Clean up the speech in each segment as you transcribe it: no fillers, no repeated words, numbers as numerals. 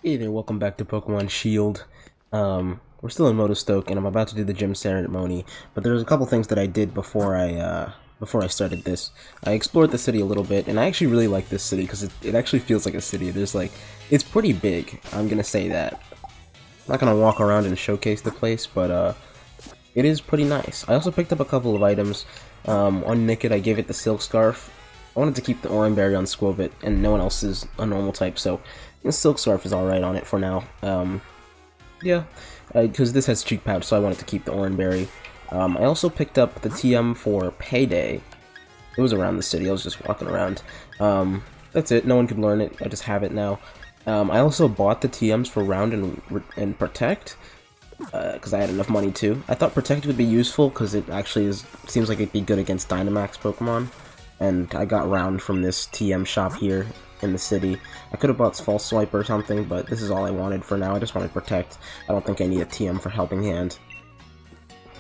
Hey there, welcome back to Pokemon Shield. We're still in Motostoke, and I'm about to do the gym ceremony, but there's a couple things that I did before I started this. I explored the city a little bit, and I actually really like this city, because it actually feels like a city. It's pretty big, I'm gonna say that. I'm not gonna walk around and showcase the place, but, it is pretty nice. I also picked up a couple of items. On Nickit, I gave it the Silk Scarf. I wanted to keep the Oranberry on Squobit, and no one else is a normal type, so the Silk Scarf is alright on it for now. Yeah, because this has Cheek Pouch, so I wanted to keep the Oranberry. I also picked up the TM for Payday. It was around the city, I was just walking around. That's it, no one could learn it, I just have it now. I also bought the TMs for Round and Protect, because I had enough money too. I thought Protect would be useful, because it actually seems like it'd be good against Dynamax Pokemon. And I got Round from this TM shop here in the city. I could have bought False Swipe or something, but this is all I wanted for now. I just wanted Protect. I don't think I need a TM for Helping Hand.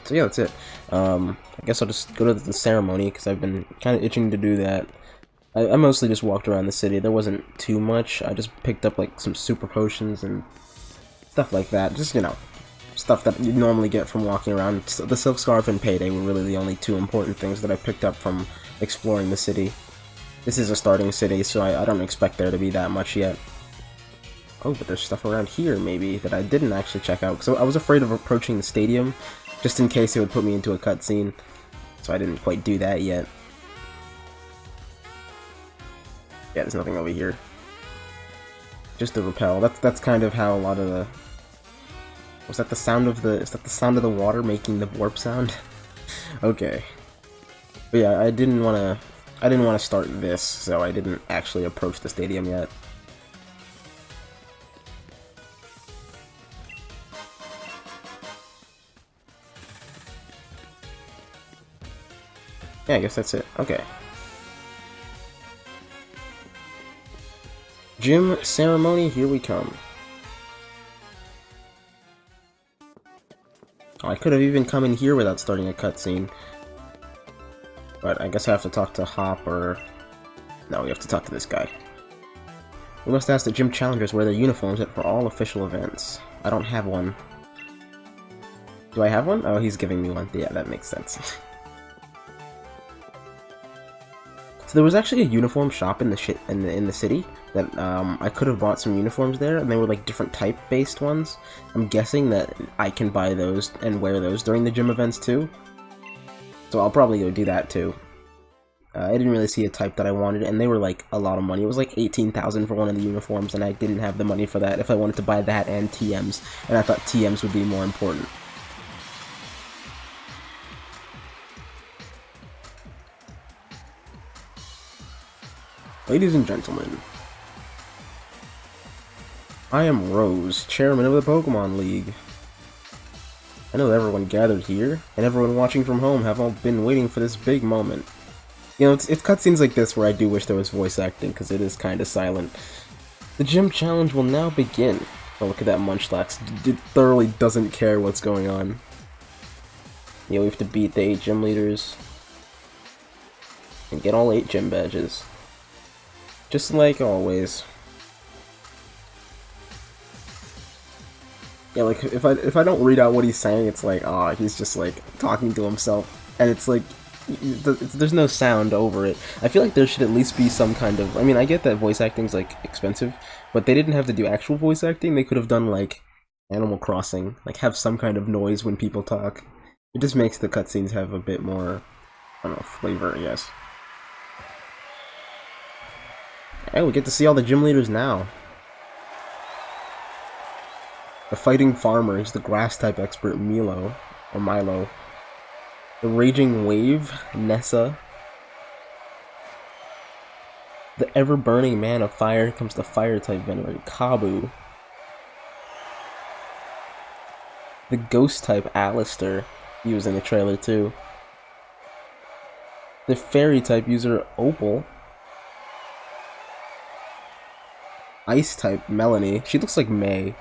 So yeah, that's it. I guess I'll just go to the ceremony, because I've been kind of itching to do that. I mostly just walked around the city. There wasn't too much. I just picked up like some super potions and stuff like that. Just, you know, stuff that you normally get from walking around. So the Silk Scarf and Payday were really the only two important things that I picked up from exploring the city. This is a starting city, so I don't expect there to be that much yet. Oh, but there's stuff around here, maybe, that I didn't actually check out, because I was afraid of approaching the stadium, just in case it would put me into a cutscene, so I didn't quite do that yet. Yeah, there's nothing over here. Just the repel. That's kind of how a lot of the... Was that the sound of the... Is that the sound of the water making the warp sound? Okay. But yeah, I didn't want to start this, so I didn't actually approach the stadium yet. Yeah, I guess that's it. Okay. Gym ceremony, here we come. Oh, I could have even come in here without starting a cutscene. But I guess I have to talk to Hop, or... No, we have to talk to this guy. We must ask the gym challengers wear their uniforms for all official events. I don't have one. Do I have one? Oh, he's giving me one. Yeah, that makes sense. So there was actually a uniform shop in the city that I could have bought some uniforms there, and they were like different type-based ones. I'm guessing that I can buy those and wear those during the gym events too. So I'll probably go do that too. I didn't really see a type that I wanted, and they were like a lot of money. It was like 18,000 for one of the uniforms, and I didn't have the money for that if I wanted to buy that and TMs, and I thought TMs would be more important. Ladies and gentlemen, I am Rose, chairman of the Pokemon League. I know that everyone gathered here, and everyone watching from home have all been waiting for this big moment. You know, it's cutscenes like this where I do wish there was voice acting, because it is kind of silent. The gym challenge will now begin. Oh, look at that Munchlax. It thoroughly doesn't care what's going on. You know, we have to beat the 8 gym leaders. And get all 8 gym badges. Just like always. Yeah, like, if I don't read out what he's saying, it's like, ah, he's just, like, talking to himself. And it's like, there's no sound over it. I feel like there should at least be some kind of... I mean, I get that voice acting's, like, expensive, but they didn't have to do actual voice acting. They could have done, like, Animal Crossing. Like, have some kind of noise when people talk. It just makes the cutscenes have a bit more, I don't know, flavor, I guess. Hey, we get to see all the gym leaders now. The Fighting Farmer is the Grass-type expert Milo, or Milo. The Raging Wave, Nessa. The Ever-Burning Man of Fire comes the Fire-type Venerate, Kabu. The Ghost-type Alistair, he was in the trailer too. The Fairy-type user Opal. Ice-type Melanie, she looks like May.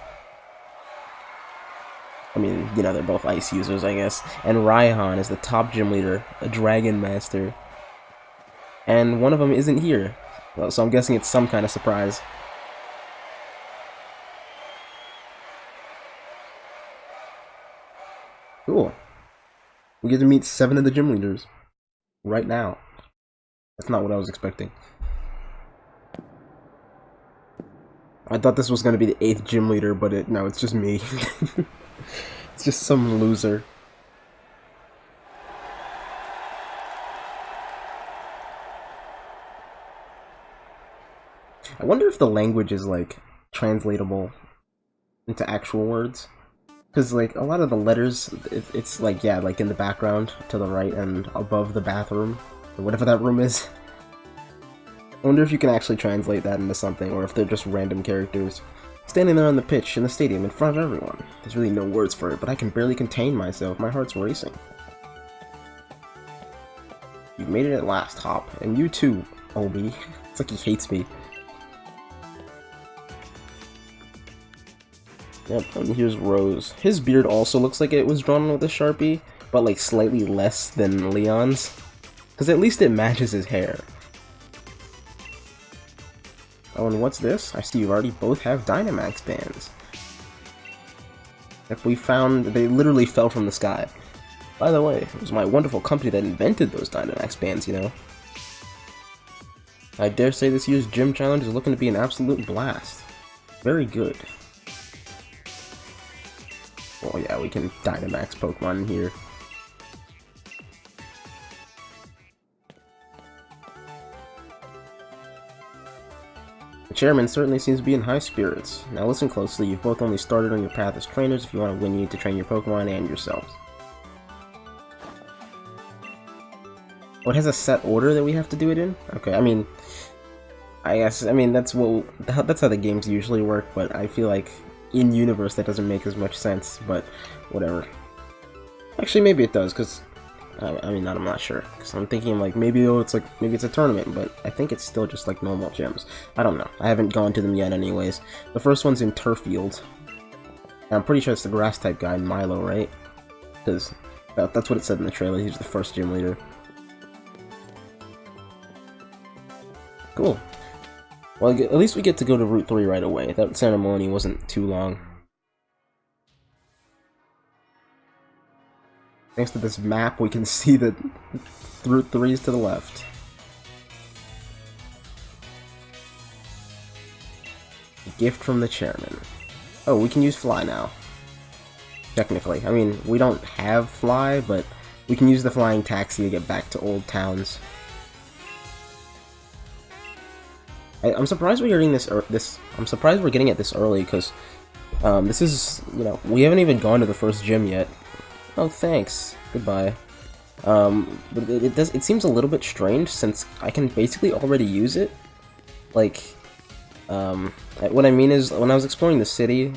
I mean, you know, they're both ice users, I guess. And Raihan is the top gym leader, a Dragon Master. And one of them isn't here. Well, so I'm guessing it's some kind of surprise. Cool. We get to meet 7 of the gym leaders. Right now. That's not what I was expecting. I thought this was going to be the 8th gym leader, but no, it's just me. It's just some loser. I wonder if the language is, like, translatable into actual words. Because, like, a lot of the letters, it's like, yeah, like in the background to the right and above the bathroom, or whatever that room is. I wonder if you can actually translate that into something, or if they're just random characters. Standing there on the pitch in the stadium in front of everyone. There's really no words for it, but I can barely contain myself. My heart's racing. You've made it at last, Hop. And you too, Obi. It's like he hates me. Yep, and here's Rose. His beard also looks like it was drawn with a Sharpie, but like slightly less than Leon's. Because at least it matches his hair. Oh, and what's this? I see you already both have Dynamax bands. If we found, they literally fell from the sky. By the way, it was my wonderful company that invented those Dynamax bands, you know. I dare say this year's gym challenge is looking to be an absolute blast. Very good. Oh yeah, we can Dynamax Pokemon in here. The chairman certainly seems to be in high spirits. Now listen closely, you've both only started on your path as trainers. If you want to win, you need to train your Pokemon and yourselves. Oh, it has a set order that we have to do it in? Okay, I mean, that's how the games usually work, but I feel like in-universe that doesn't make as much sense, but whatever. Actually, maybe it does, because I'm not sure, because I'm thinking like maybe it's a tournament, but I think it's still just like normal gyms. I don't know. I haven't gone to them yet anyways. The first one's in Turffield. And I'm pretty sure it's the grass type guy, Milo, right? Because that's what it said in the trailer. He's the first gym leader. Cool. Well, at least we get to go to Route 3 right away. That ceremony wasn't too long. Thanks to this map, we can see that Route 3 is to the left. A gift from the chairman. Oh, we can use Fly now. Technically. I mean, we don't have Fly, but we can use the flying taxi to get back to Old Towns. I'm surprised we're getting I'm surprised we're getting it this early, because this is, you know, we haven't even gone to the first gym yet. Oh, thanks. Goodbye. But it seems a little bit strange since I can basically already use it. Like, what I mean is, when I was exploring the city,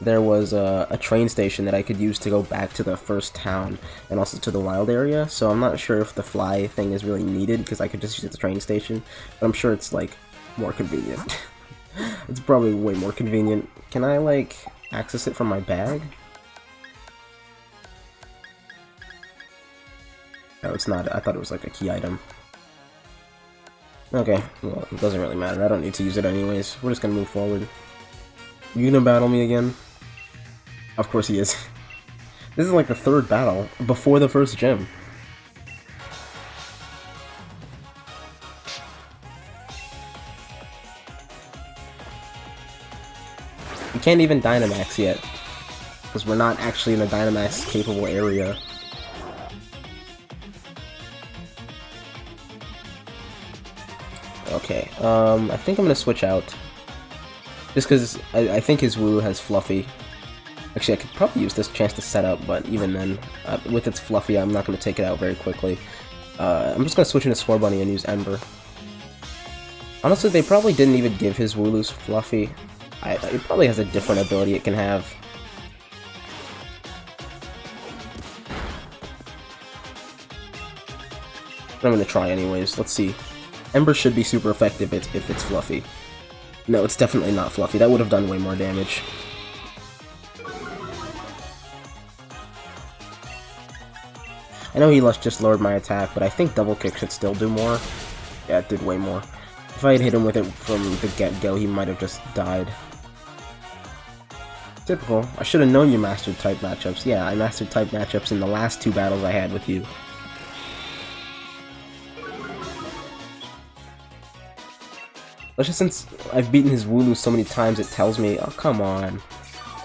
there was a train station that I could use to go back to the first town and also to the wild area. So I'm not sure if the fly thing is really needed because I could just use the train station. But I'm sure it's like more convenient. It's probably way more convenient. Can I like access it from my bag? No, it's not. I thought it was like a key item. Okay, well, it doesn't really matter. I don't need to use it anyways. We're just gonna move forward. You gonna battle me again? Of course he is. This is like the third battle before the first gym. We can't even Dynamax yet, because we're not actually in a Dynamax capable area. Okay, I think I'm gonna switch out. Just because I think his Woo has Fluffy. Actually, I could probably use this chance to set up, but even then, with its Fluffy, I'm not gonna take it out very quickly. I'm just gonna switch into Scorbunny and use Ember. Honestly, they probably didn't even give his Wooloo's Fluffy. It probably has a different ability it can have. But I'm gonna try anyways. Let's see. Ember should be super effective if it's Fluffy. No, it's definitely not Fluffy. That would have done way more damage. I know he just lowered my attack, but I think Double Kick should still do more. Yeah, it did way more. If I had hit him with it from the get-go, he might have just died. Typical. I should have known you mastered type matchups. Yeah, I mastered type matchups in the last 2 battles I had with you. Especially since I've beaten his Wooloo so many times, it tells me, oh, come on.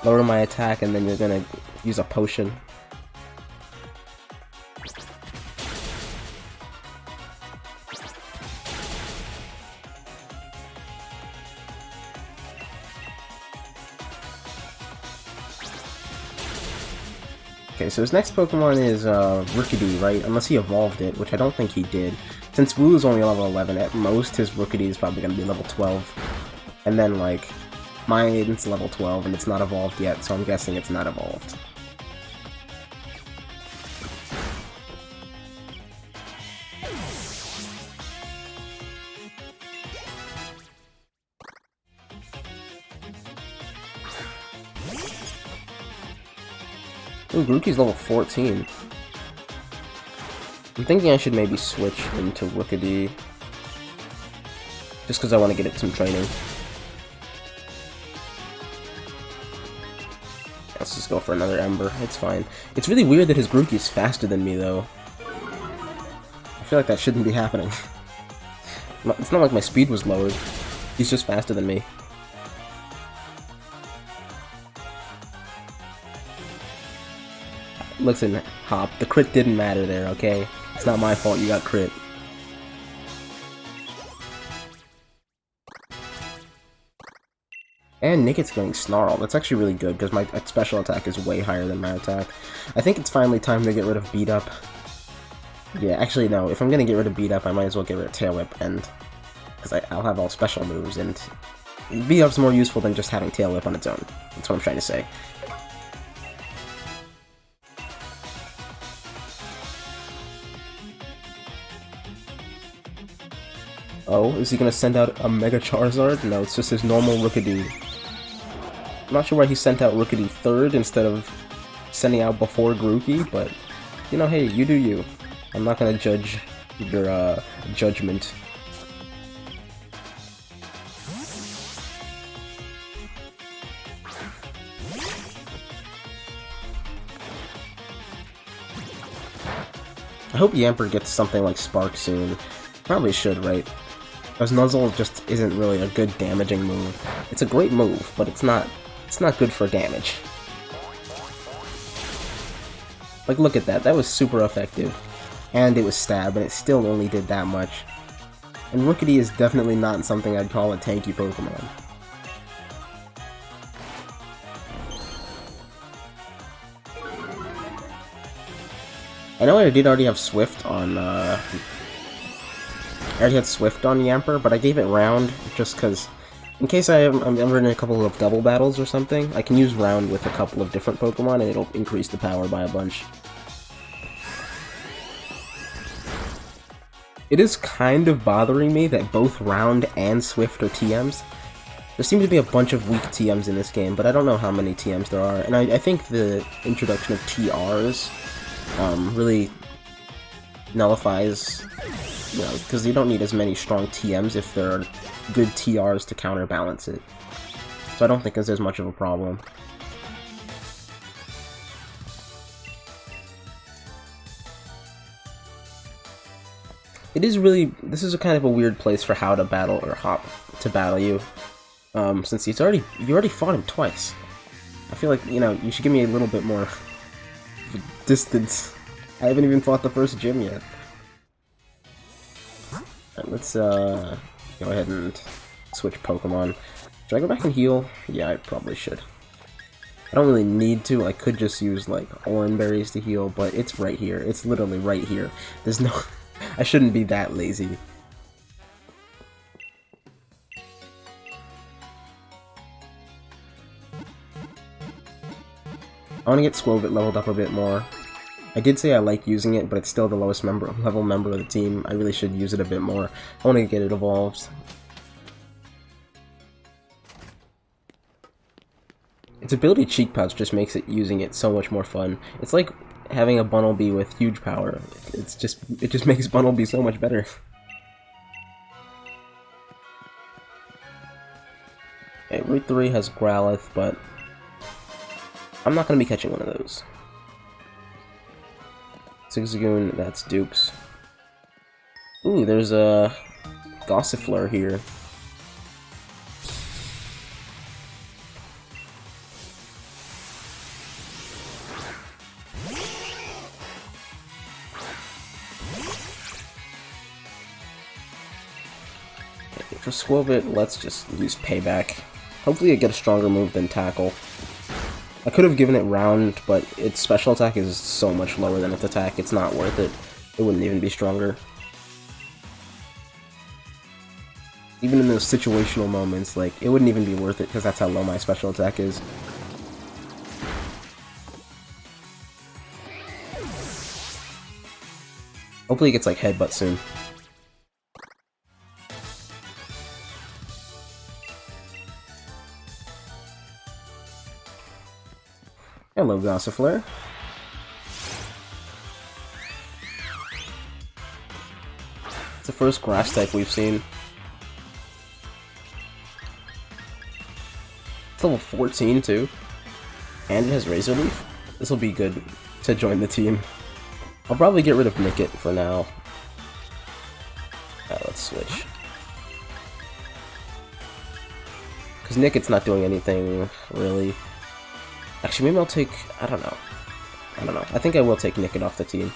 Lower my attack, and then you're gonna use a potion. Okay, so his next Pokemon is Rookidee, right? Unless he evolved it, which I don't think he did. Since Wooloo's only level 11, at most his Rookidee is probably going to be level 12. And then, like, mine's level 12, and it's not evolved yet, so I'm guessing it's not evolved. Ooh, Grookey's level 14. I'm thinking I should maybe switch into Rookidee. Just because I want to get it some training. Let's just go for another Ember. It's fine. It's really weird that his Grookey's faster than me, though. I feel like that shouldn't be happening. It's not like my speed was lowered. He's just faster than me. Listen, Hop, the crit didn't matter there, okay? It's not my fault you got crit. And Nicket's getting Snarl. That's actually really good, because my special attack is way higher than my attack. I think it's finally time to get rid of Beat Up. Yeah, actually no, if I'm gonna get rid of Beat Up, I might as well get rid of Tail Whip, and... because I'll have all special moves, and... Beat Up's more useful than just having Tail Whip on its own. That's what I'm trying to say. Oh, is he gonna send out a Mega Charizard? No, it's just his normal Rookidee. I'm not sure why he sent out Rookidee third instead of sending out before Grookey, but, you know, hey, you do you. I'm not gonna judge your, judgment. I hope Yamper gets something like Spark soon. Probably should, right? Because Nuzzle just isn't really a good damaging move. It's a great move, but it's not good for damage. Like, look at that. That was super effective. And it was stab, and it still only did that much. And Rookidee is definitely not something I'd call a tanky Pokemon. I know I did already have Swift on, I already had Swift on Yamper, but I gave it Round just because, in case I'm ever in a couple of double battles or something, I can use Round with a couple of different Pokemon and it'll increase the power by a bunch. It is kind of bothering me that both Round and Swift are TMs. There seem to be a bunch of weak TMs in this game, but I don't know how many TMs there are, and I think the introduction of TRs really nullifies, you know, because you don't need as many strong TMs if there are good TRs to counterbalance it. So I don't think there's as much of a problem. It is really, this is a kind of a weird place for How to battle, or Hop to battle you, since you already fought him twice. I feel like, you know, you should give me a little bit more distance. I haven't even fought the first gym yet. Alright, let's go ahead and switch Pokemon. Should I go back and heal? Yeah, I probably should. I don't really need to. I could just use, like, Oran Berries to heal, but it's right here. It's literally right here. There's no... I shouldn't be that lazy. I want to get Squovit leveled up a bit more. I did say I like using it, but it's still the lowest level member of the team. I really should use it a bit more. I want to get it evolved. Its ability Cheek Pouch just makes using it so much more fun. It's like having a Bunnelby with huge power. It just makes Bunnelby so much better. Okay, Route 3 has Growlithe, but I'm not going to be catching one of those. Zigzagoon, that's dupes. Ooh, there's a Gossifleur here. Okay, for Squilbit, let's just use Payback. Hopefully I get a stronger move than Tackle. I could have given it Round, but its special attack is so much lower than its attack, it's not worth it. It wouldn't even be stronger. Even in those situational moments, like, it wouldn't even be worth it because that's how low my special attack is. Hopefully it gets, like, Headbutt soon. Hello, Gossifleur. It's the first grass type we've seen. It's level 14 too. And it has Razor Leaf. This will be good to join the team. I'll probably get rid of Nickit for now. Let's switch. Because Nickit's not doing anything, really. Actually, maybe I'll take... I don't know. I think I will take Nickit off the team.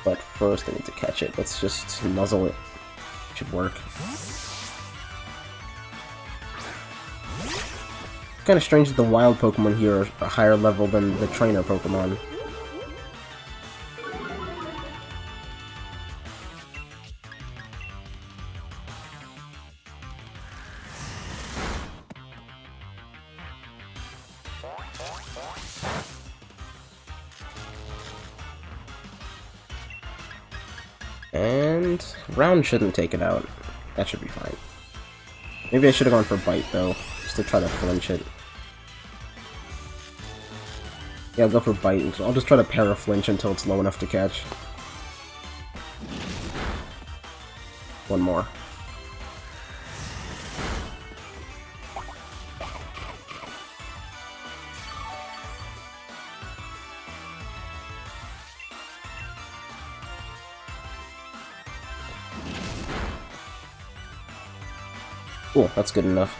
But first I need to catch it. Let's just muzzle it. It should work. Kind of strange that the wild Pokemon here are a higher level than the trainer Pokemon. And Round shouldn't take it out. That should be fine. Maybe I should have gone for Bite though, just to try to flinch it. Yeah, I'll go for Bite. I'll just try to para-flinch until it's low enough to catch. One more. Cool, that's good enough.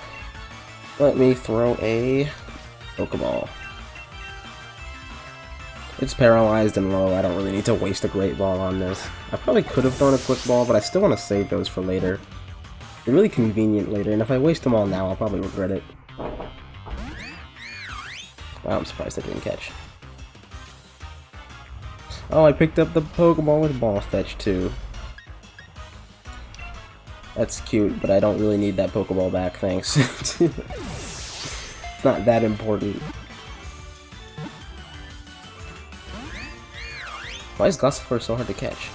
Let me throw a Pokeball. It's paralyzed and low, I don't really need to waste a Great Ball on this. I probably could have thrown a Quick Ball, but I still want to save those for later. They're really convenient later, and if I waste them all now, I'll probably regret it. Wow, I'm surprised I didn't catch. Oh, I picked up the Pokeball with Ball Fetch too. That's cute, but I don't really need that Pokeball back, thanks. It's not that important. Why is Gossifleur so hard to catch?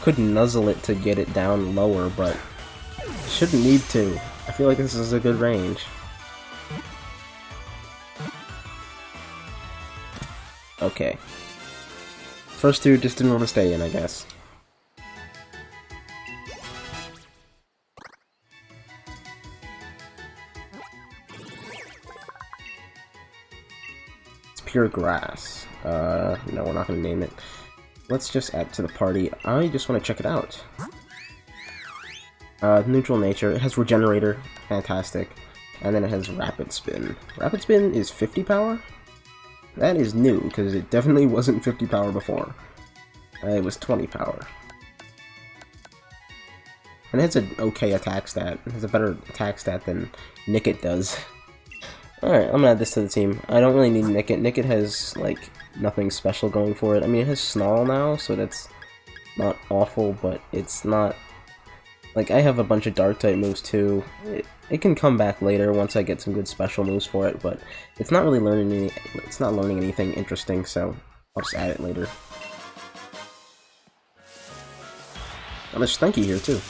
Could nuzzle it to get it down lower, but shouldn't need to. I feel like this is a good range. Okay. First two just didn't want to stay in, I guess. Pure Grass. No, we're not gonna name it. Let's just add to the party. I just want to check it out. Neutral Nature. It has Regenerator. Fantastic. And then it has Rapid Spin. Rapid Spin is 50 power? That is new, because it definitely wasn't 50 power before. It was 20 power. And it has an okay attack stat. It has a better attack stat than Nickit does. Alright, I'm gonna add this to the team. I don't really need Nickit. Nickit has, like, nothing special going for it. I mean, it has Snarl now, so that's not awful, but it's not... Like, I have a bunch of Dark-type moves, too. It can come back later once I get some good special moves for it, but it's not really learning anything interesting, so I'll just add it later. Oh, there's Stunky here, too.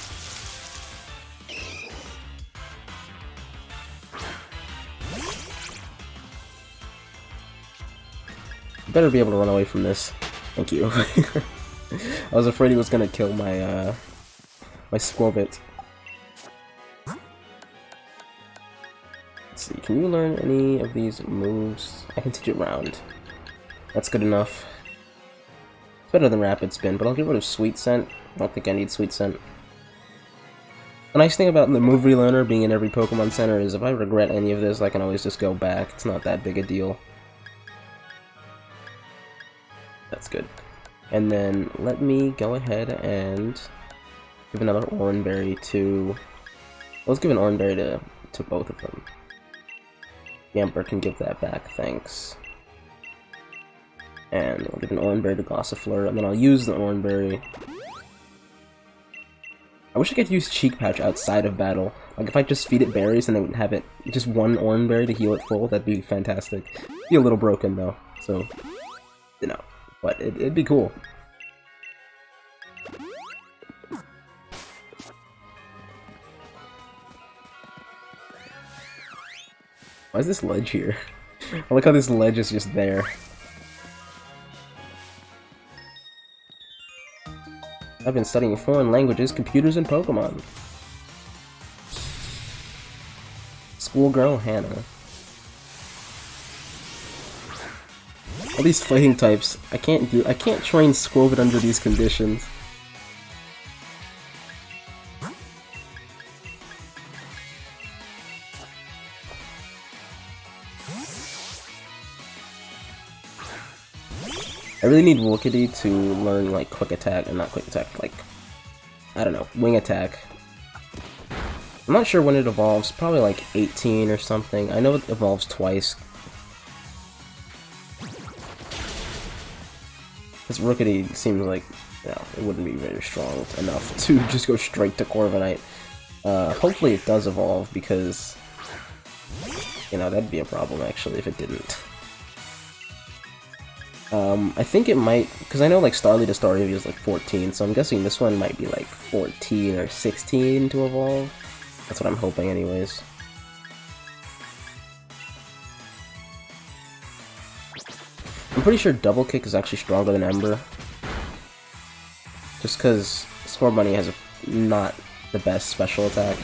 Better be able to run away from this. Thank you. I was afraid he was gonna kill my my Squirtle. Let's see, can you learn any of these moves? I can teach it round. That's good enough. It's better than Rapid Spin, but I'll get rid of Sweet Scent. I don't think I need Sweet Scent. The nice thing about the move relearner being in every Pokemon Center is if I regret any of this, I can always just go back. It's not that big a deal. That's good. And then let me go ahead and give another Oranberry to... Let's give an Oranberry to both of them. Yamper can give that back, thanks. And I'll give an Oranberry to Gossifleur, and then I'll use the Oranberry. I wish I could use Cheek Pouch outside of battle. Like, if I just feed it berries and then have it just one Oranberry to heal it full, that'd be fantastic. It'd be a little broken, though, so, you know, but it'd be cool. Why is this ledge here? I like how this ledge is just there. I've been studying foreign languages, computers, and Pokemon. Schoolgirl Hannah. All these fighting types, I can't train Scorbunny under these conditions. I really need Rookedy to learn, like, Quick Attack, and not Quick Attack, like, I don't know, Wing Attack. I'm not sure when it evolves, probably like 18 or something. I know it evolves twice. This Rookedy seems like, you know, it wouldn't be very strong enough to just go straight to Corviknight. Hopefully it does evolve, because, you know, that'd be a problem, actually, if it didn't. I think it might, because I know like Starly to Staryu is like 14, so I'm guessing this one might be like 14 or 16 to evolve. That's what I'm hoping anyways. I'm pretty sure Double Kick is actually stronger than Ember. Just because Scorbunny has not the best special attack.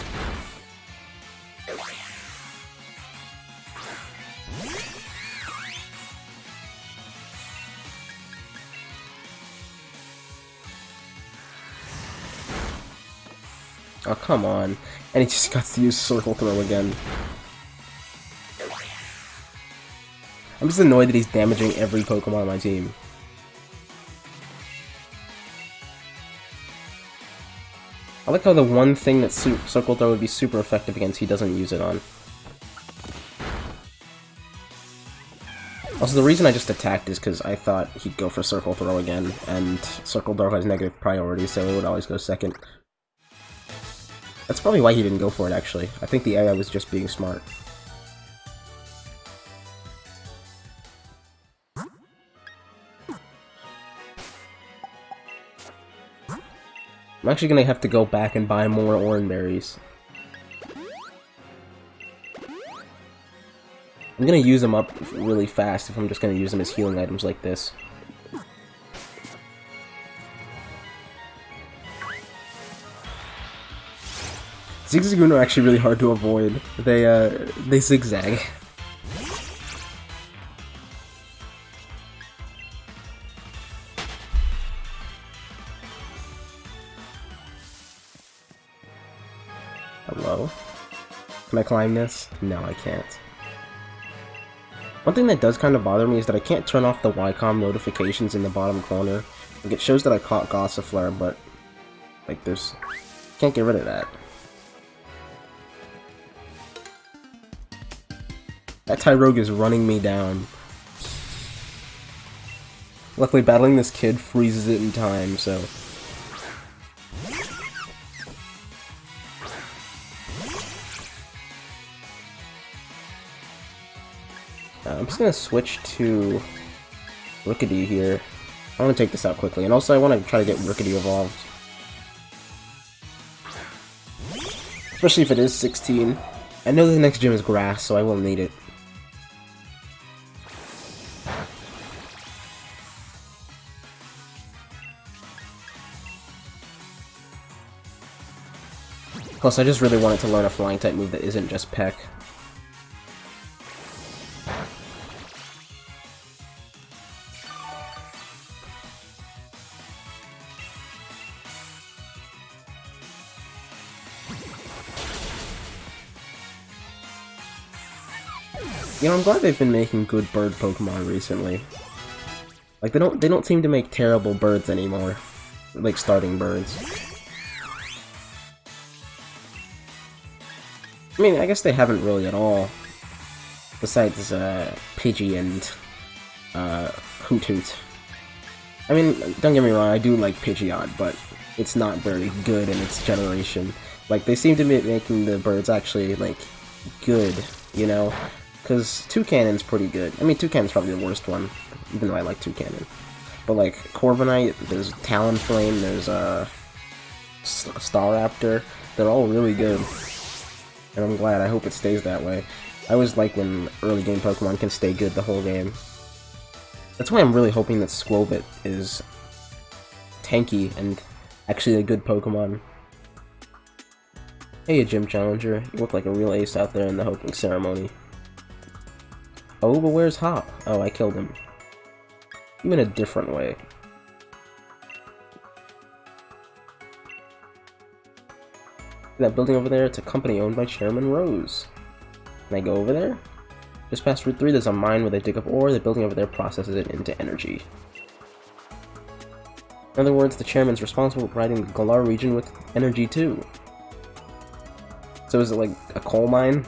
Oh, come on. And he just got to use Circle Throw again. I'm just annoyed that he's damaging every Pokemon on my team. I like how the one thing that Circle Throw would be super effective against, he doesn't use it on. Also, the reason I just attacked is because I thought he'd go for Circle Throw again, and Circle Throw has negative priority, so it would always go second. That's probably why he didn't go for it, actually. I think the AI was just being smart. I'm actually gonna have to go back and buy more Oranberries. I'm gonna use them up really fast if I'm just gonna use them as healing items like this. Zigzagoon are actually really hard to avoid. They zigzag. Hello? Can I climb this? No, I can't. One thing that does kind of bother me is that I can't turn off the Wycom notifications in the bottom corner. Like, it shows that I caught Gossifleur, but, like, can't get rid of that. That Tyrogue is running me down. Luckily, battling this kid freezes it in time, so... I'm just gonna switch to Rookedy here. I want to take this out quickly, and also I want to try to get Rookedy evolved. Especially if it is 16. I know the next gym is grass, so I will need it. Plus, I just really wanted to learn a flying type move that isn't just Peck. You know, I'm glad they've been making good bird Pokemon recently. Like, they don't seem to make terrible birds anymore. Like, starting birds. I mean, I guess they haven't really at all. Besides, Pidgey and, Hoot Hoot. I mean, don't get me wrong, I do like Pidgeot, but it's not very good in its generation. Like, they seem to be making the birds actually, like, good, you know? Because Toucannon's pretty good. I mean, Toucannon's probably the worst one, even though I like Toucannon. But, like, Scorbunny, there's Talonflame, there's, Staraptor, they're all really good. And I'm glad, I hope it stays that way. I always like when early game Pokemon can stay good the whole game. That's why I'm really hoping that Squobit is tanky and actually a good Pokemon. Hey, Gym Challenger, you look like a real ace out there in the hoping ceremony. Oh, but where's Hop? Oh, I killed him. You in a different way. That building over there, it's a company owned by Chairman Rose. Can I go over there? Just past Route 3, there's a mine where they dig up ore, the building over there processes it into energy. In other words, the chairman's responsible for providing the Galar region with energy too. So is it like a coal mine?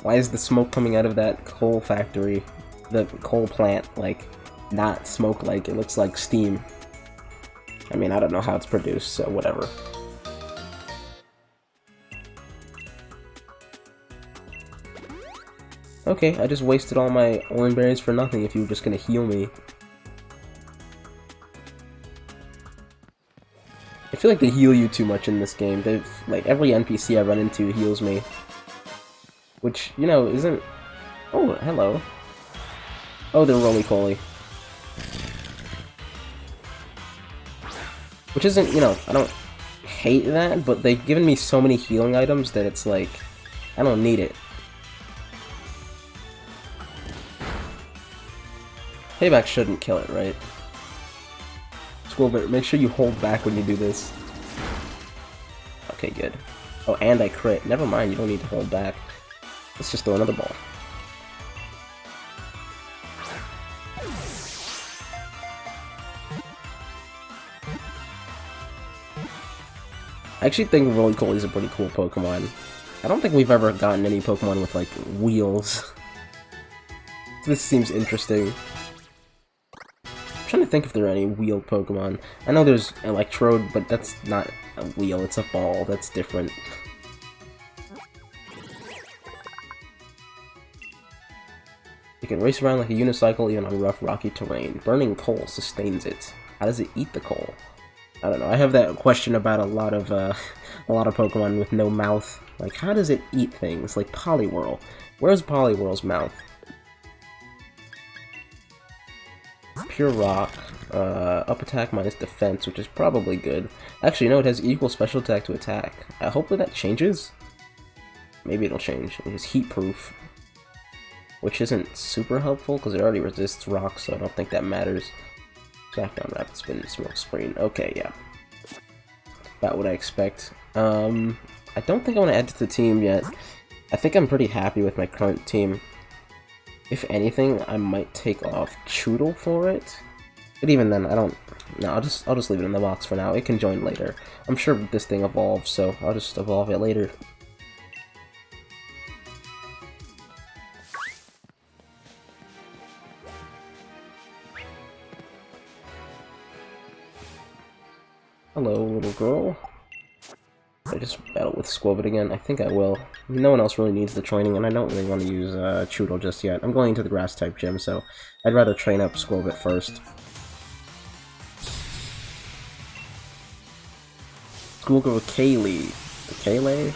Why is the smoke coming out of that coal factory, the coal plant, like, not smoke-like? It looks like steam. I mean, I don't know how it's produced, so whatever. Okay, I just wasted all my orange berries for nothing if you were just gonna heal me. I feel like they heal you too much in this game. They've, like, every NPC I run into heals me. Which, you know, isn't... Oh, hello. Oh, they're roly-poly. Which isn't, you know, I don't hate that, but they've given me so many healing items that it's like, I don't need it. Payback shouldn't kill it, right? Squirrel, make sure you hold back when you do this. Okay, good. Oh, and I crit. Never mind, you don't need to hold back. Let's just throw another ball. I actually think Roly-Poly is a pretty cool Pokemon. I don't think we've ever gotten any Pokemon with, like, wheels. This seems interesting. I'm trying to think if there are any wheeled Pokemon. I know there's Electrode, but that's not a wheel, it's a ball. That's different. It can race around like a unicycle even on rough, rocky terrain. Burning coal sustains it. How does it eat the coal? I don't know. I have that question about a lot of Pokemon with no mouth. Like, how does it eat things? Like Poliwhirl. Where's Poliwhirl's mouth? Pure Rock, up attack minus defense, which is probably good. Actually, no, it has equal special attack to attack. Hopefully that changes. Maybe it'll change. It is heat proof, which isn't super helpful because it already resists rock, so I don't think that matters. Smackdown, Rapid Spin, Smoke Screen. Okay, yeah. About what I expect. I don't think I want to add to the team yet. I think I'm pretty happy with my current team. If anything, I might take off Choodle for it. But even then, I don't... No, I'll just leave it in the box for now. It can join later. I'm sure this thing evolves, so I'll just evolve it later. Hello, little girl. I just battle with Squobit again. I think I will. No one else really needs the training, and I don't really want to use Choodle just yet. I'm going into the Grass-type gym, so I'd rather train up Squobit first. We'll go with Kaylee. Kayle?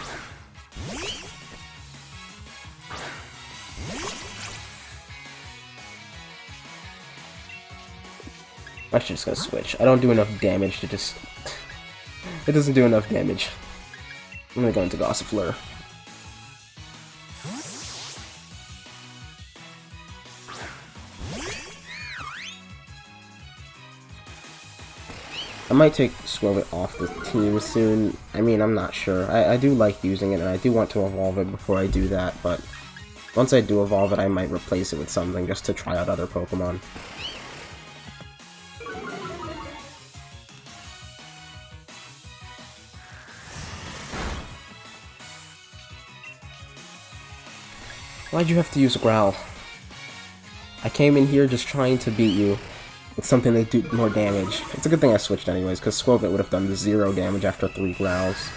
I should just go switch. I don't do enough damage to just... It doesn't do enough damage. I'm gonna go into Gossifleur. I might take Squirtle off the team soon. I mean, I'm not sure. I do like using it, and I do want to evolve it before I do that, but Once I do evolve it, I might replace it with something just to try out other Pokemon. Why'd you have to use Growl? I came in here just trying to beat you with something that do more damage. It's a good thing I switched anyways, because Scorbunny would have done 0 damage after 3 Growls.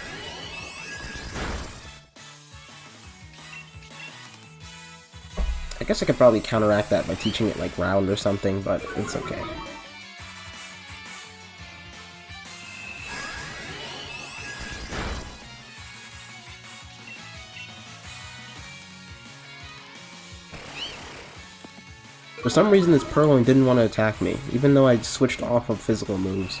I guess I could probably counteract that by teaching it like Round or something, but it's okay. For some reason this Purloin didn't want to attack me, even though I switched off of physical moves.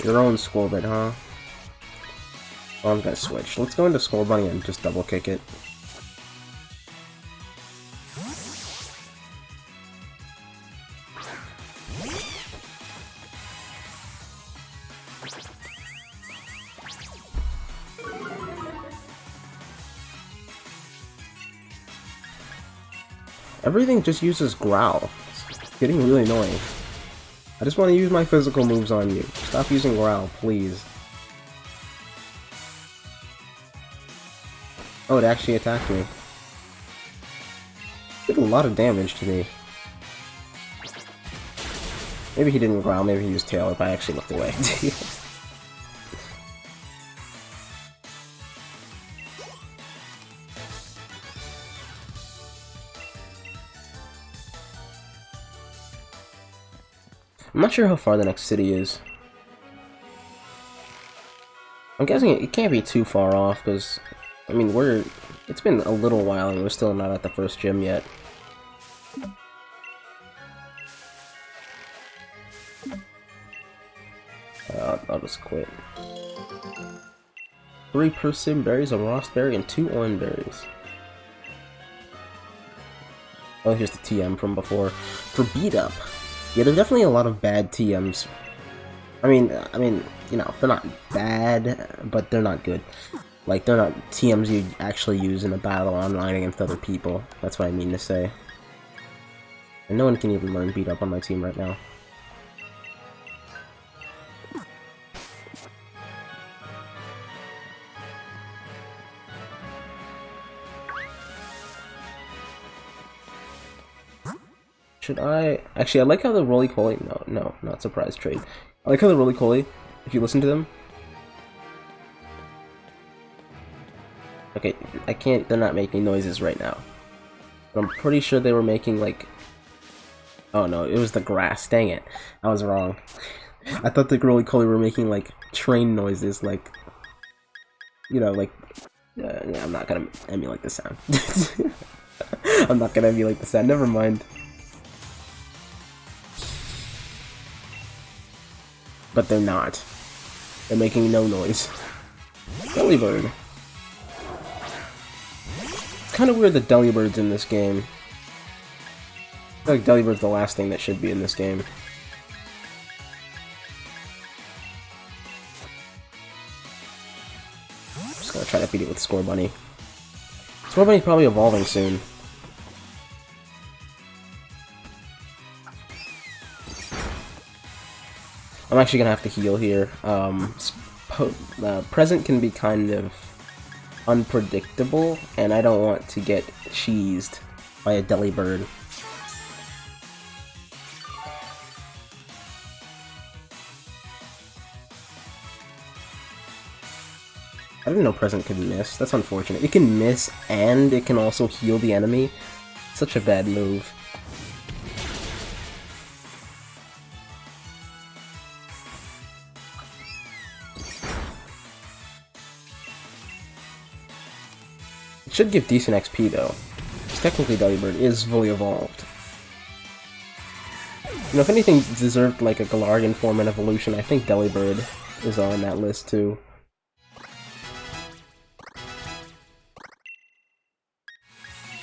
Your own Scorbunny, huh? Oh, I'm gonna switch. Let's go into Scorbunny and just double kick it. Everything just uses Growl. It's getting really annoying. I just want to use my physical moves on you. Stop using Growl, please. Oh, it actually attacked me. Did a lot of damage to me. Maybe he didn't Growl, maybe he used Tail if I actually looked away. I'm not sure how far the next city is. I'm guessing it can't be too far off, because, I mean, it's been a little while and we're still not at the first gym yet. I'll just quit. 3 persimmon berries, a Rost berry, and 2 orange berries. Oh, here's the TM from before. For beat up. Yeah, there's definitely a lot of bad TMs. I mean, you know, they're not bad, but they're not good. Like, they're not TMs you actually use in a battle online against other people. That's what I mean to say. And no one can even learn beat up on my team right now. Should I... Actually, I like how the roly-poly... No, not surprise trade. I like how the roly-poly, if you listen to them... Okay, I can't... They're not making noises right now. But I'm pretty sure they were making, like... Oh no, it was the grass. Dang it. I was wrong. I thought the roly-poly were making, like, train noises, like... You know, like... I'm not gonna emulate the sound. I'm not gonna emulate the sound. Never mind. But they're not. They're making no noise. Delibird. It's kind of weird that Delibird's in this game. I feel like Delibird's the last thing that should be in this game. I'm just gonna try to beat it with Scorbunny. Scorbunny's probably evolving soon. I'm actually gonna have to heal here. Present can be kind of unpredictable, and I don't want to get cheesed by a Delibird. I didn't know Present could miss. That's unfortunate. It can miss, and it can also heal the enemy. Such a bad move. It should give decent XP though, because technically Delibird is fully evolved. You know, if anything deserved like a Galarian form and evolution, I think Delibird is on that list too.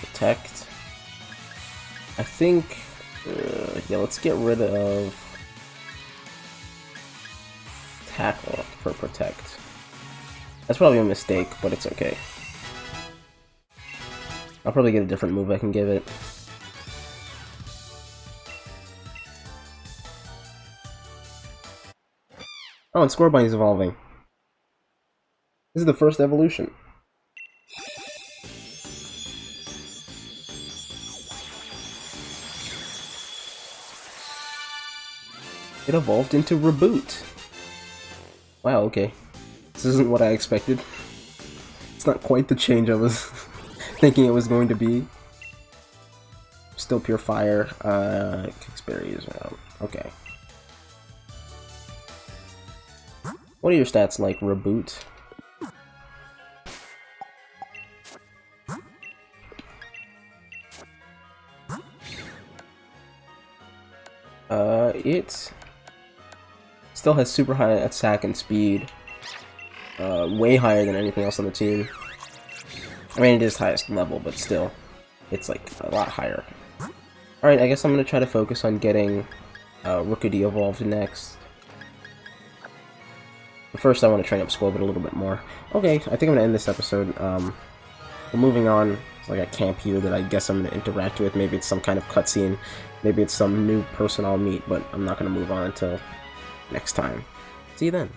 Protect. I think Yeah, let's get rid of Tackle for Protect. That's probably a mistake, but it's okay. I'll probably get a different move I can give it. Oh, and Scorbunny's evolving. This is the first evolution. It evolved into Reboot. Wow, okay. This isn't what I expected. It's not quite the change I was thinking it was going to be. Still pure fire. Kicksberry is around. Okay. What are your stats like, Reboot? It still has super high attack and speed. Way higher than anything else on the team. I mean, it is highest level, but still, it's like a lot higher. Alright, I guess I'm gonna try to focus on getting Rookedy evolved next. But first, I want to train up Scorbunny a little bit more. Okay, I think I'm gonna end this episode. We're moving on. It's like a camp here that I guess I'm gonna interact with. Maybe it's some kind of cutscene. Maybe it's some new person I'll meet, but I'm not gonna move on until next time. See you then.